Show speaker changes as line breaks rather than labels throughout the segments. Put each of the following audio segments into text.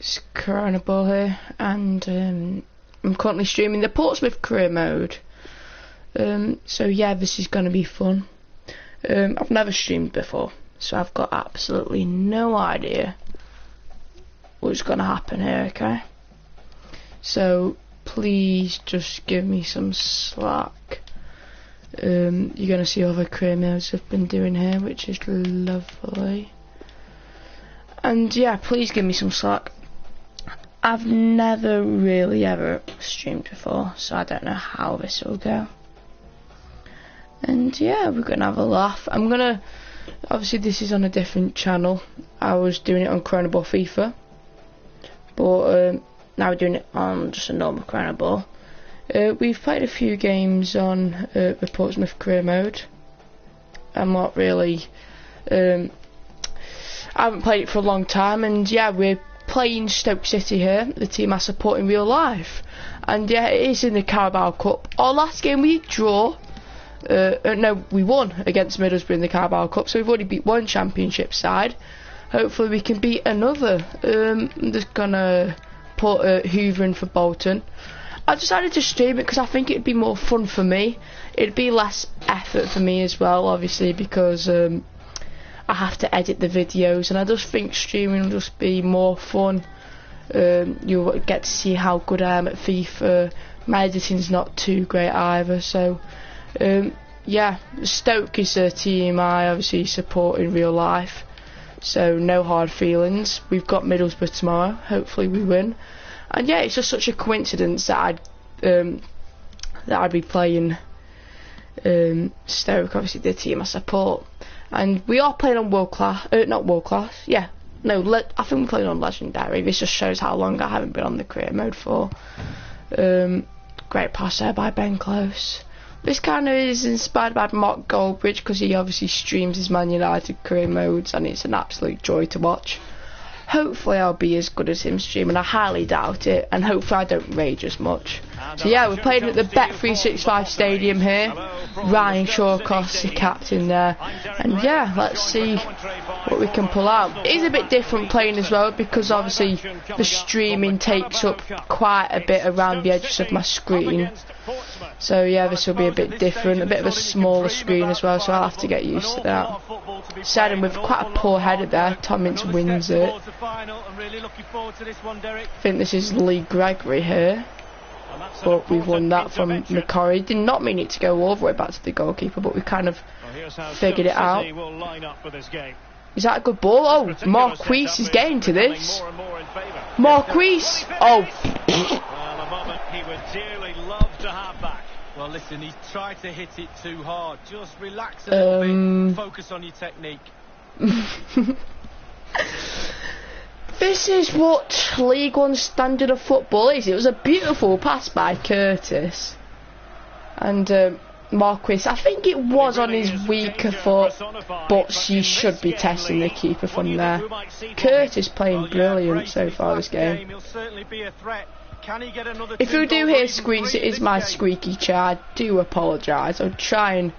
It's Corona Ball here, and I'm currently streaming the Portsmouth career mode. So yeah, this is going to be fun. I've never streamed before, so I've got absolutely no idea what's going to happen here, okay? So please just give me some slack. You're going to see all the career modes I've been doing here, which is lovely. And yeah, please give me some slack. I've never really ever streamed before, so I don't know how this will go. And yeah, we're gonna have a laugh. Obviously this is on a different channel. I was doing it on Corona Ball FIFA, but now we're doing it on just a normal Corona Ball. We've played a few games on the Portsmouth career mode. I'm not really, I haven't played it for a long time, and yeah, we're playing Stoke City here, the team I support in real life. And yeah, it is in the Carabao Cup. Our last game we drew, no, we won against Middlesbrough in the Carabao Cup, so we've already beat one championship side. Hopefully we can beat another. I'm just gonna put Hoover in for Bolton. I decided to stream it because I think it'd be more fun for me. It'd be less effort for me as well, obviously, because I have to edit the videos, and I just think streaming will just be more fun. You'll get to see how good I am at FIFA. My editing's not too great either, so yeah, Stoke is a team I obviously support in real life, so no hard feelings. We've got Middlesbrough tomorrow, hopefully we win. And yeah, it's just such a coincidence that I'd be playing Stoke, obviously the team I support. And we are playing on world class, not world class, yeah, no, I think we're playing on legendary. This just shows how long I haven't been on the career mode for. Great pass there by Ben Close. This kind of is inspired by Mark Goldbridge, because he obviously streams his Man United career modes, and it's an absolute joy to watch. Hopefully I'll be as good as him streaming. I highly doubt it, and hopefully I don't rage as much. So yeah, we're playing at the Bet365 Stadium here. Ryan Shawcross, the captain there, and yeah, let's see what we can pull out. It is a bit different playing as well, because obviously the streaming takes up quite a bit around the edges of my screen. So yeah, this will be a bit different, a bit of a smaller screen as well, so I'll have to get used to that. Setting with quite a poor header there, Tom Ince wins it. I think this is Lee Gregory here, but we've won that from McCorry. Did not mean it to go all the way back to the goalkeeper, but we kind of figured it out. Is that a good ball? Oh, Marquise is getting to this. Marquise! Oh!
Well, listen, he's tried to hit it too hard. Just relax a little bit. Focus on your technique.
This is what League One standard of football is. It was a beautiful pass by Curtis. And Marquis, I think it was on his weaker foot, but he should be testing the keeper from there. Curtis playing brilliant so far this game. If you do hear squeaks, it is my squeaky chair. I do apologise. I'll try and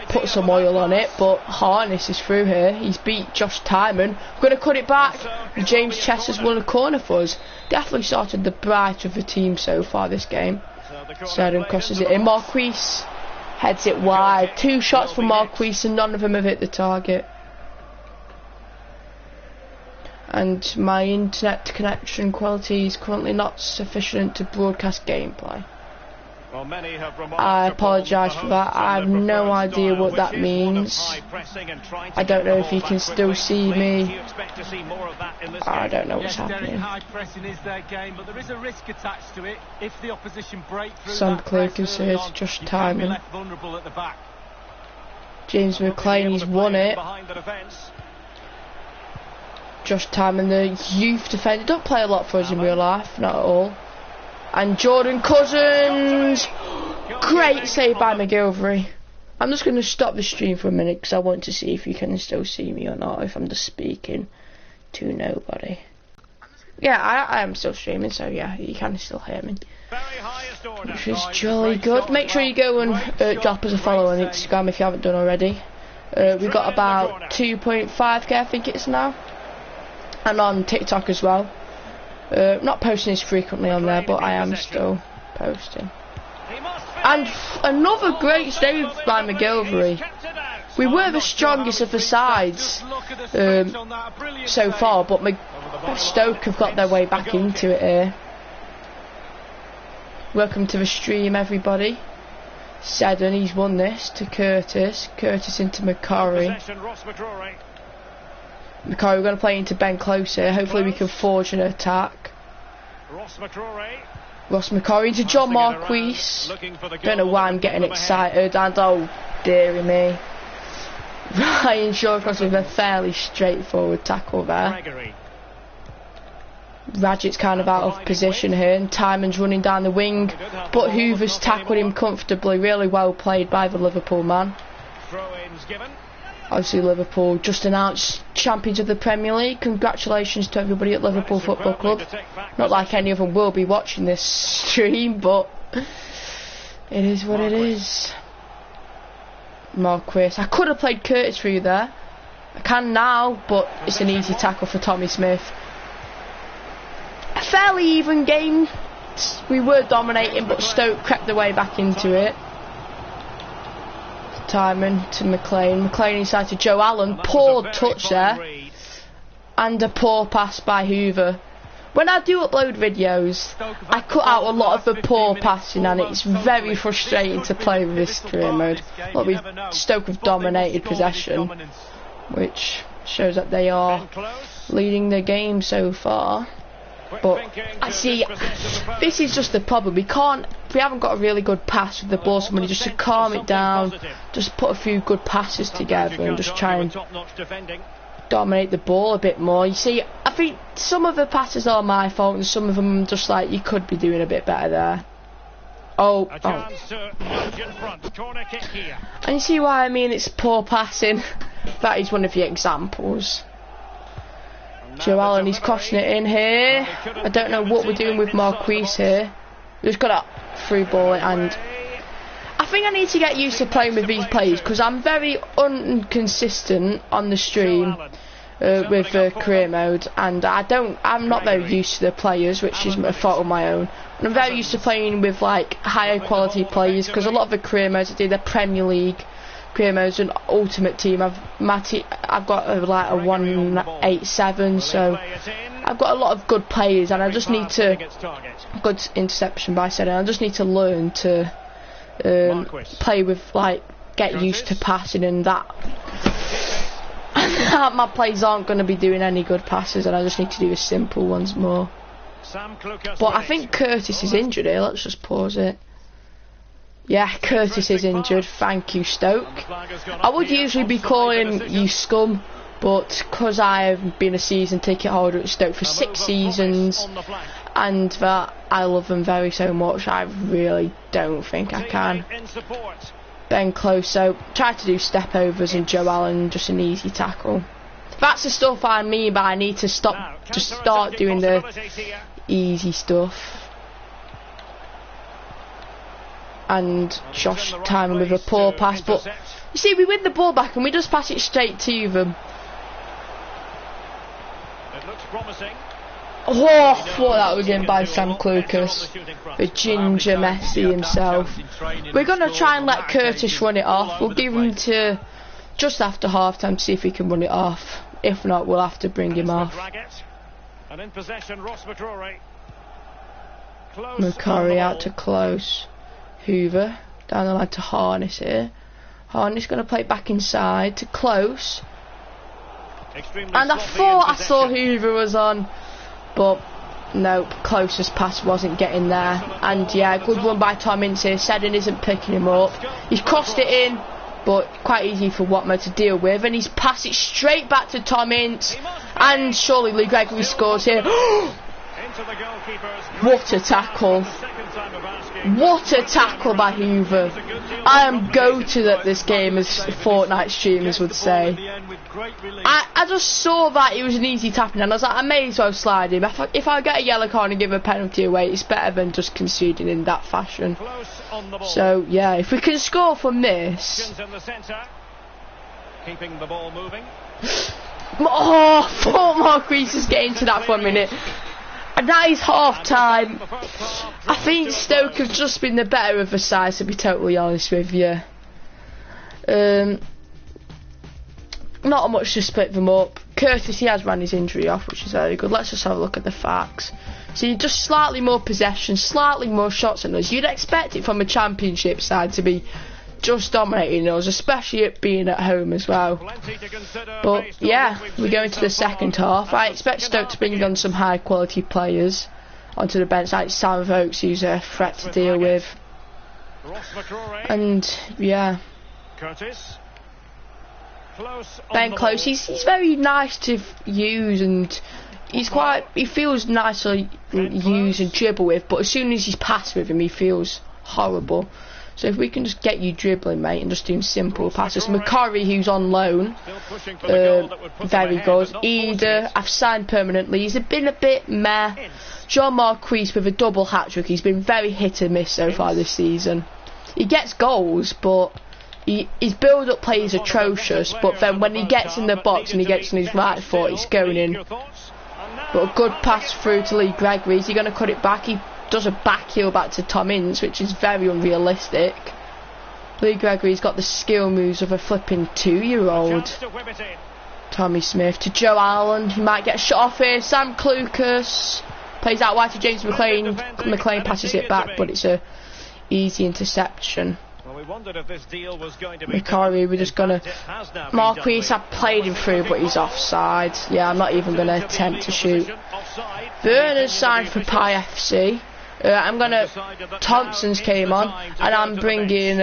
put some oil on it, but Harness is through here. He's beat Josh Tyman. We're going to cut it back. James Chester's won a corner for us. Definitely started the bright of the team so far this game. Sheridan crosses it in. Marquise heads it wide. 2 shots from Marquise and none of them have hit the target. And my internet connection quality is currently not sufficient to broadcast gameplay. I apologise for that. I have no idea what that means. I don't know if you can still see me. I don't know what's happening. Sam Clerk is here to Josh Tyman. James McLean, he's won it. Josh Tyman, the youth defender, don't play a lot for us in real life, not at all. And Jordan Cousins, great save by McGilvery. I'm just going to stop the stream for a minute because I want to see if you can still see me or not, if I'm just speaking to nobody. Yeah, I am still streaming, so yeah, you can still hear me, which is jolly good. Make sure you go and drop us a follow on Instagram if you haven't done already. We've got about 2.5k, I think it's now. And on TikTok as well. Not posting as frequently on there, but I am still posting. And another great save by McGilvery. We were the strongest of the sides so far, but Stoke have got their way back into it here. Welcome to the stream, everybody. Seddon, he's won this to Curtis. Curtis into McCorry. McCorry, we're going to play into Ben Close here. Hopefully we can forge an attack. Ross McCorry into John Marquise. Don't know why I'm getting excited. And oh, dearie me. Ryan Shawcross with a fairly straightforward tackle there. Radget's kind of out of position here, and Tymon's running down the wing, but Hoover's tackled him comfortably. Really well played by the Liverpool man. Obviously Liverpool just announced champions of the Premier League. Congratulations to everybody at Liverpool Football Club. Not like any of them will be watching this stream, but it is what it is. Marquis. I could have played Curtis through there. I can now, but it's an easy tackle for Tommy Smith. A fairly even game. We were dominating, but Stoke crept their way back into it. Timon to McLean. McLean inside to Joe Allen. Poor touch there. And a poor pass by Hoover. When I do upload videos, I cut out a lot of the poor passing, and it's very frustrating to play with this career mode. Look, Stoke have dominated possession, which shows that they are leading the game so far. But I see, this is just the problem. We haven't got a really good pass with the ball. Somebody just to calm it down, just put a few good passes together and just try and dominate the ball a bit more. You see, I think some of the passes are my fault, and some of them just like you could be doing a bit better there. Oh. And you see why I mean it's poor passing. That is one of the examples. Joe Allen, he's crossing it in here. I don't know what we're doing with Marquise here. We've just got a through ball, and I think I need to get used to playing with these players because I'm very inconsistent on the stream with career mode, and I'm not very used to the players, which is a fault of my own. And I'm very used to playing with like higher quality players because a lot of the career modes I do, they're Premier League career modes and Ultimate Team. I've got like a 187, so I've got a lot of good players, and I just need to good interception by Seddon. I just need to learn to play with, like, get used to passing and that. My players aren't going to be doing any good passes, and I just need to do the simple ones more. But I think Curtis is injured here. Let's just pause it. Yeah, Curtis is injured. Thank you, Stoke. I would usually be calling you scum, but because I've been a season ticket holder at Stoke for 6 seasons, and that I love them very so much, I really don't think I can. Ben Close, so try to do step overs, and Joe Allen just an easy tackle. That's the stuff I mean by I need to start doing the easy stuff. And Josh Timon with a poor pass, but you see, we win the ball back and we just pass it straight to them.
It looks promising.
Oh, I thought that was in by Sam Clucas, the ginger Messi himself. We're going to try and let Curtis run it off. We'll give him to just after half time to see if he can run it off. If not, we'll have to bring him off.
And in possession, Ross McCrory.
McCurry out to Close. Hoover down the line to Harness here. Harness going to play back inside to Close. And I thought I saw Hoover was on, but nope, Close's pass wasn't getting there. And yeah, good run by Tom Ince here. Seddon isn't picking him up. He's crossed it in, but quite easy for Watmer to deal with, and he's passed it straight back to Tom Ince, and surely Lee Gregory scores here. What a tackle. What a tackle by Hoover. I am goated at this game, as Fortnite streamers would say. I just saw that it was an easy tapping, and I was like, I may as well slide him. If I get a yellow card and give a penalty away, it's better than just conceding in that fashion. So yeah, if we can score from this.
Keeping the ball moving.
Oh, I thought Marquise was getting to that for a minute. And that is half time. I think Stoke have just been the better of the sides, to be totally honest with you. Not much to split them up. Curtis, he has ran his injury off, which is very good. Let's just have a look at the facts. So you're just slightly more possession, slightly more shots than us. You'd expect it from a championship side to be just dominating us, especially it being at home as well. But yeah, we go into the second half. I expect Stoke to bring on some high quality players onto the bench, like Sam Oakes, who's a threat to deal with. And yeah, Ben Close, he's very nice to use, and he feels nice to use and dribble with, but as soon as he's passed with him, he feels horrible. So if we can just get you dribbling, mate, and just doing simple passes. McCurry, who's on loan, very good. Ida, I've signed permanently. He's been a bit meh. John Marquise with a double hat-trick. He's been very hit and miss so far this season. He gets goals, but his build-up play is atrocious. But then when he gets in the box and he gets on his right foot, he's going in. But a good pass through to Lee Gregory. Is he going to cut it back? He does a back heel back to Tom Ince, which is very unrealistic. Lee Gregory's got the skill moves of a flipping 2-year-old. Tommy Smith to Joe Allen. He might get a shot off here. Sam Clucas plays out wide to James McLean. McLean passes it back, but it's a easy interception. McCurry, we're just gonna. Marquise, I played him through, but he's offside. Yeah, I'm not even gonna attempt to shoot. Werner's signed for Pi FC. Thompson's came on, and I'm bringing.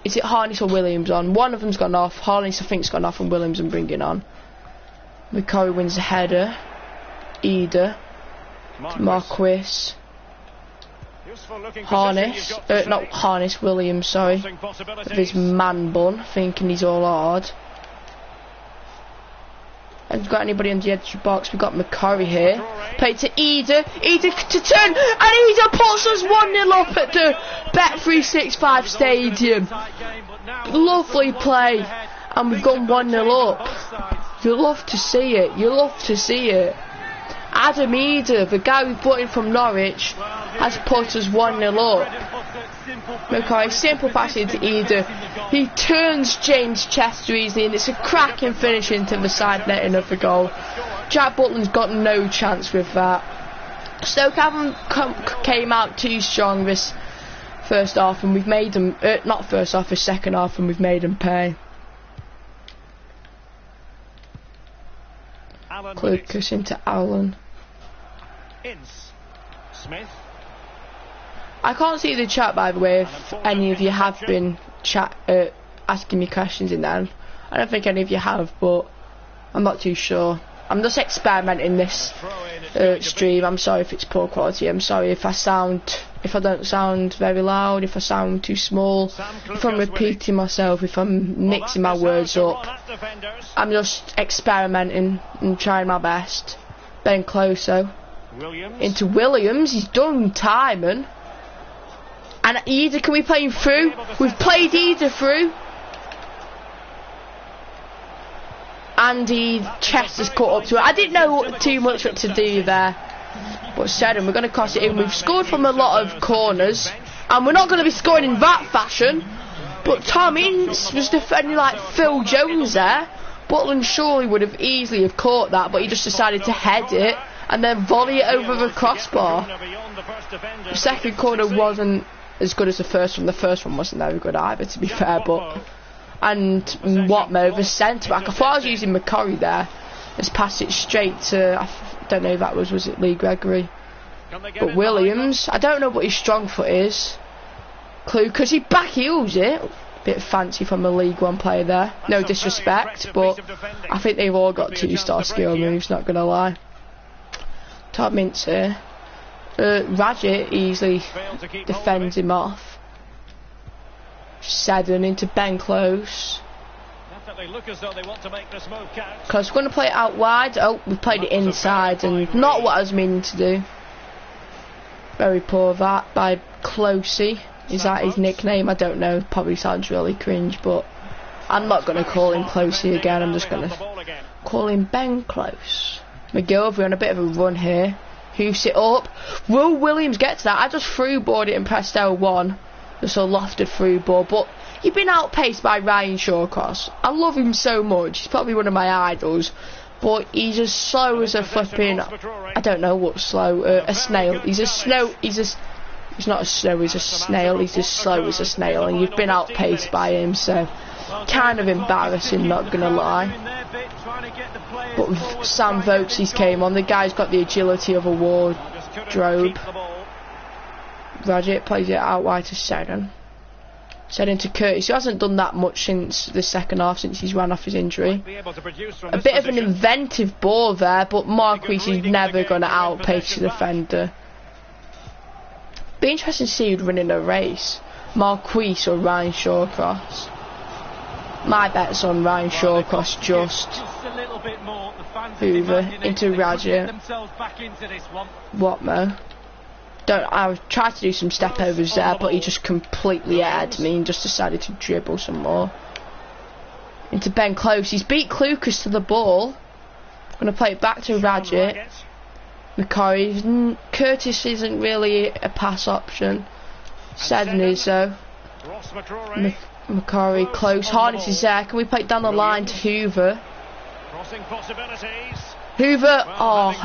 Is it Harness or Williams on? One of them's gone off. Harness, I think's gone off, and Williams I'm bringing on. McCurry wins the header. Ida. Marquis. Williams, sorry. With his man bun, thinking he's all hard. Haven't got anybody on the edge of the box. We've got McCurry here. Play to Ida. Ida to turn, and Ida puts us 1-0 up at the Bet365 Stadium. Lovely play, and we've gone 1-0 up. You love to see it. You love to see it. Adam Ida, the guy we brought in from Norwich, has put us 1-0 up. McCoy, simple pass into Ida. He turns James Chester easily, and it's a cracking finish into the side netting of the goal. Jack Butland's got no chance with that. Stoke haven't came out too strong this first half, and we've made them, not first half, the second half, and we've made them pay. Clucas into Allen.
Smith.
I can't see the chat, by the way, if any of you have been asking me questions in there. I don't think any of you have, but I'm not too sure. I'm just experimenting this stream. I'm sorry if it's poor quality. I'm sorry if I don't sound very loud, if I sound too small, if I'm repeating myself, if I'm mixing my words up. I'm just experimenting and trying my best. Ben Closo into Williams. He's done timing. And Ida, can we play him through? We've played Ida through. Andy Chester's caught up to it. I didn't know too much what to do there, but Shedden, we're going to cross it in. We've scored from a lot of corners, and we're not going to be scoring in that fashion. But Tom Ince was defending like Phil Jones there. Butland surely would have easily have caught that, but he just decided to head it and then volley it over the crossbar. The second corner wasn't as good as the first one. The first one wasn't very good either, to be fair, but. And Watmo, the centre back, I thought I was using McCurry there. Let's pass it straight to, I don't know if that was it Lee Gregory? But Williams, I don't know what his strong foot is. Because he back heels it. Bit fancy from a League One player there. No disrespect, but I think they've all got 2-star skill moves, not gonna lie. Top Mintz here. Radget easily defends him off. Seddon into Ben Close. Because we're going to play it out wide. Oh, we played it inside, and not what I was meaning to do. Very poor that by Closey. Is that his nickname? I don't know. Probably sounds really cringe, but I'm not going to call him Closey again. I'm just going to call him Ben Close. McGillivray on a bit of a run here. Hoofs it up. Will Williams get to that? I just through board it and pressed L1. Just a lofted through ball, but he's been outpaced by Ryan Shawcross. I love him so much. He's probably one of my idols, but he's as slow as a flipping, I don't know what's slow, a snail. He's not a snow, he's a snail. He's as slow as a snail, and you've been outpaced by him, so kind of embarrassing, not gonna lie. But with Sam Vokes, he's came on. The guy's got the agility of a wardrobe. Radget plays it out wide to Seddon. Seddon to Curtis, who hasn't done that much since the second half, since he's ran off his injury. A bit of an inventive ball there, but Marquis is never going to outpace the defender. Be interesting to see who'd win in a race, Marquis or Ryan Shawcross. My bet's on Ryan Shawcross, just Hoover into Radget. Watmo. I tried to do some step overs there, but he just completely aired me and just decided to dribble some more. Into Ben Close. He's beat Clucas to the ball. Going to play it back to Radget. McCurry. Curtis isn't really a pass option. Seddon is though. McCurry close. Harness is there. Can we play it down the line to Hoover? Hoover,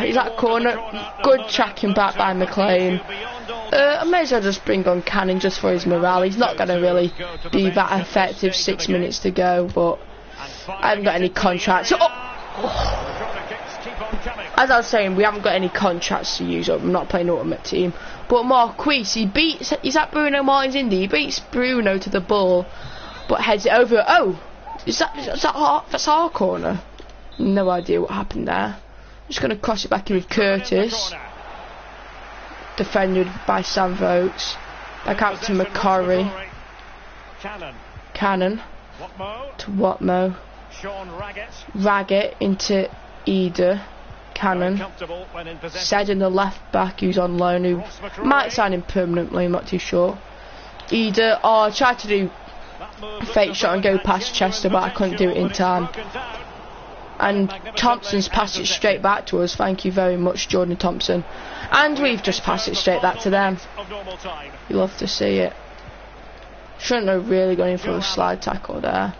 is that corner? Good tracking back by McLean. I may as well just bring on Cannon just for his morale. He's not going to really be that effective. 6 minutes to go, but I haven't got any contracts. As I was saying, we haven't got any contracts to use up. I'm not playing Ultimate Team. But Marquis, he's at Bruno Martin's Indy. He beats Bruno to the ball, but heads it over. That's our corner. No idea what happened there. I'm just going to cross it back in with Curtis. Defended by Sam Vokes. Back out to McCurry. Cannon. To Watmo. Raggett into Eder. Cannon. Said in the left back, who's on loan, who might sign him permanently, I'm not too sure. Eder. I tried to do a fake shot and go past Chester, but I couldn't do it in time. And Thompson's passed it straight back to us. Thank you very much, Jordan Thompson. And we've just passed it straight back to them. You love to see it. Shouldn't have really gone in for a slide tackle there.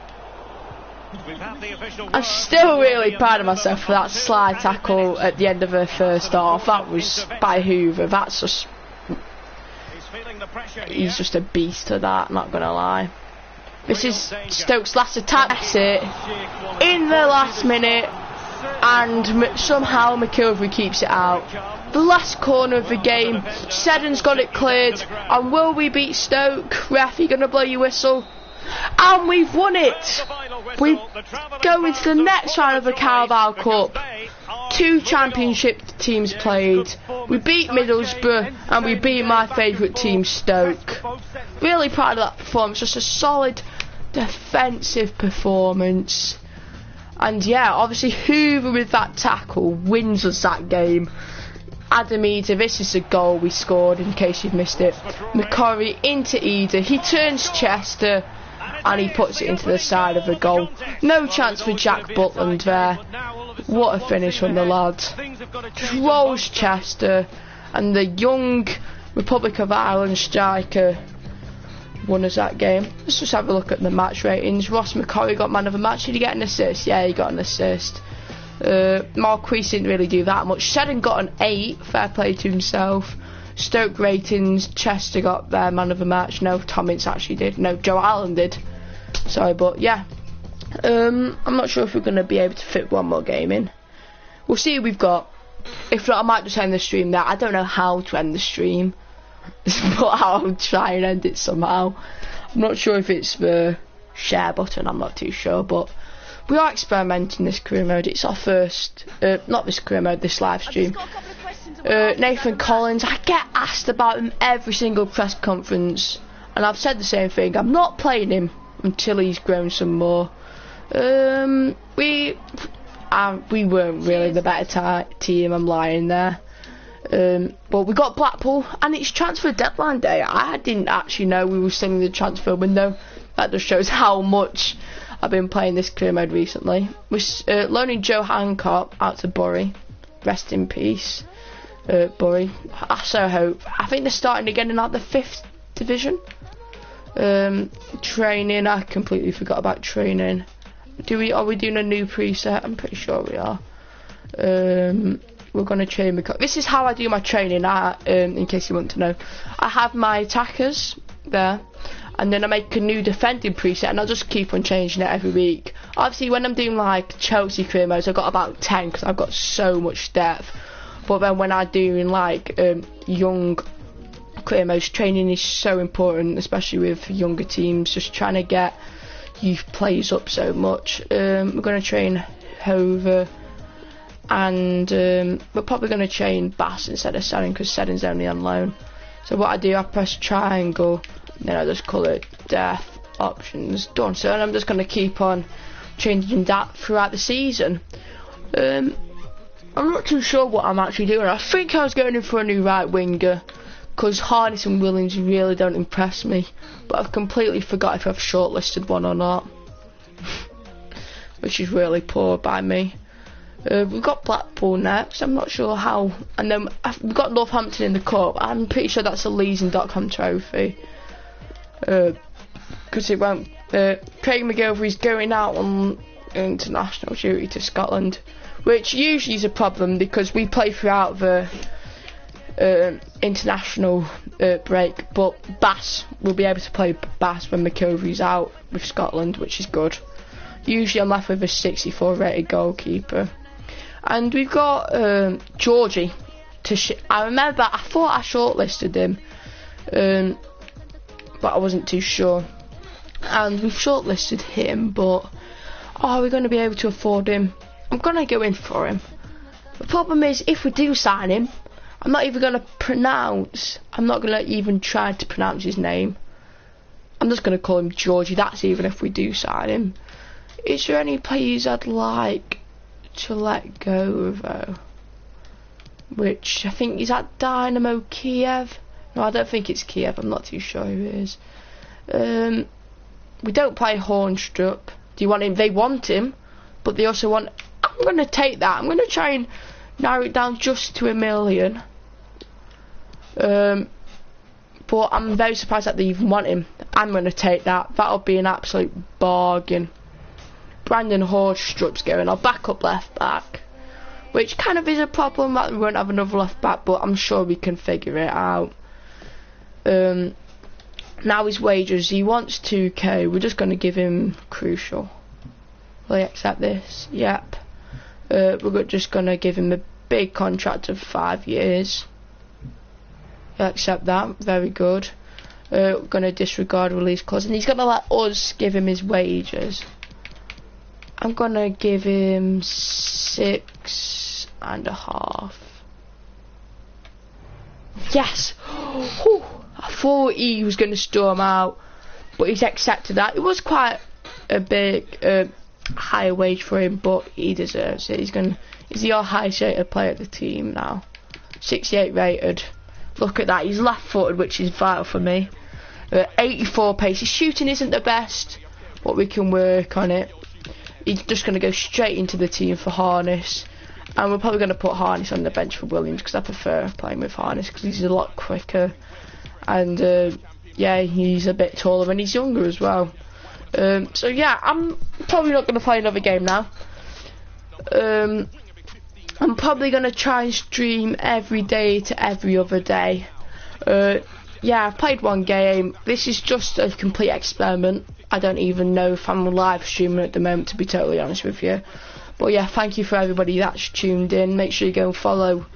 I'm still really proud of myself for that slide tackle at the end of the first half. That was by Hoover. That's just... He's just a beast to that, not gonna lie. This is Stoke's last attack. That's it. In the last minute, and somehow McIlvery keeps it out. The last corner of the game. Seddon's got it cleared. And will we beat Stoke? Ref, you gonna blow your whistle? And we've won it. We go into the next round of the Carabao Cup. 2 championship teams played. We beat Middlesbrough and we beat my favourite team, Stoke. Really proud of that performance. Just a solid defensive performance. And yeah, obviously Hoover with that tackle wins us that game. Adam Eder, this is the goal we scored in case you've missed it. McCurry into Eder. He turns Chester and he puts it into the side of the goal. No chance for Jack Butland there. What a finish from the lads. Just rolls Chester, and the young Republic of Ireland striker won us that game. Let's just have a look at the match ratings. Ross McCurry got man of the match. Did he get an assist? Yeah, he got an assist. Marquis didn't really do that much. Seddon got an 8. Fair play to himself. Stoke ratings. Chester got their man of the match. No, Tom Ince actually did. No, Joe Allen did. Sorry, but yeah. I'm not sure if we're going to be able to fit one more game in. We'll see who we've got. If not, I might just end the stream there. I don't know how to end the stream, but I'll try and end it somehow. I'm not sure if it's the share button, I'm not too sure, but we are experimenting this career mode. It's our first, not this career mode, this live stream. Nathan Collins, I get asked about him every single press conference, and I've said the same thing. I'm not playing him until he's grown some more. We weren't really the better team, I'm lying there. But we got Blackpool, and it's transfer deadline day. I didn't actually know we were still in the transfer window. That just shows how much I've been playing this career mode recently. We're loaning Joe Hancock out to Bury. Rest in peace. Bury. I so hope. I think they're starting again in like the 5th division. Training, I completely forgot about training. Are we doing a new preset? I'm pretty sure we are. We're gonna train because this is how I do my training. In case you want to know, I have my attackers there, and then I make a new defending preset, and I'll just keep on changing it every week. Obviously, when I'm doing like Chelsea career modes, I've got about 10 because I've got so much depth. But then when I'm doing like young career modes, training is so important, especially with younger teams. Just trying to get youth players up so much. We're gonna train Hover. And we're probably going to train Bass instead of Setting because Setting's only on loan. So what I do, I press triangle, and then I just call it death options done. So and I'm just going to keep on changing that throughout the season. I'm not too sure what I'm actually doing. I think I was going in for a new right winger because Harness and Williams really don't impress me. But I've completely forgot if I've shortlisted one or not, which is really poor by me. We've got Blackpool next. I'm not sure how, and then we've got Northampton in the cup. I'm pretty sure that's a Leasing.com trophy. Because it won't. Craig McGilvery's going out on international duty to Scotland, which usually is a problem because we play throughout the international break. But Bass will be able to play Bass when McGilvery's out with Scotland, which is good. Usually I'm left with a 64 rated goalkeeper. And we've got Georgie. I remember I thought I shortlisted him, but I wasn't too sure. And we've shortlisted him, but are we going to be able to afford him? I'm going to go in for him. The problem is, if we do sign him, I'm not even going to even try to pronounce his name. I'm just going to call him Georgie. That's even if we do sign him. Is there any players I'd like to let go though? Which I think is at Dynamo Kiev. No, I don't think it's Kiev. I'm not too sure who it is. We don't play Hornstrup. Do you want him? They want him, but they also want. I'm going to take that. I'm going to try and narrow it down just to 1 million. But I'm very surprised that they even want him. I'm going to take that. That'll be an absolute bargain. Brandon Hornstrup's going. I'll back up left back, which kind of is a problem that we won't have another left back, but I'm sure we can figure it out. Now his wages, he wants 2k. We're just going to give him Crucial. Will he accept this? Yep. We're just going to give him a big contract of 5 years. He'll accept that. Very good. We're going to disregard release clause, and he's going to let us give him his wages. I'm going to give him 6.5. Yes! Whew. I thought he was going to storm out, but he's accepted that. It was quite a big higher wage for him, but he deserves it. He's the highest rated player at the team now. 68 rated. Look at that. He's left footed, which is vital for me. 84 pace. His shooting isn't the best, but we can work on it. He's just going to go straight into the team for Harness, and we're probably going to put Harness on the bench for Williams because I prefer playing with Harness because he's a lot quicker, and yeah, he's a bit taller and he's younger as well. So yeah, I'm probably not going to play another game now. I'm probably going to try and stream every day to every other day. Yeah, I've played one game. This is just a complete experiment. I don't even know if I'm live streaming at the moment, to be totally honest with you. But yeah, thank you for everybody that's tuned in. Make sure you go and follow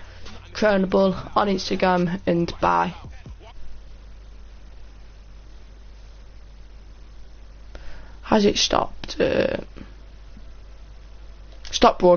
Chronable on Instagram, and bye. Has it stopped? Stop broadcasting.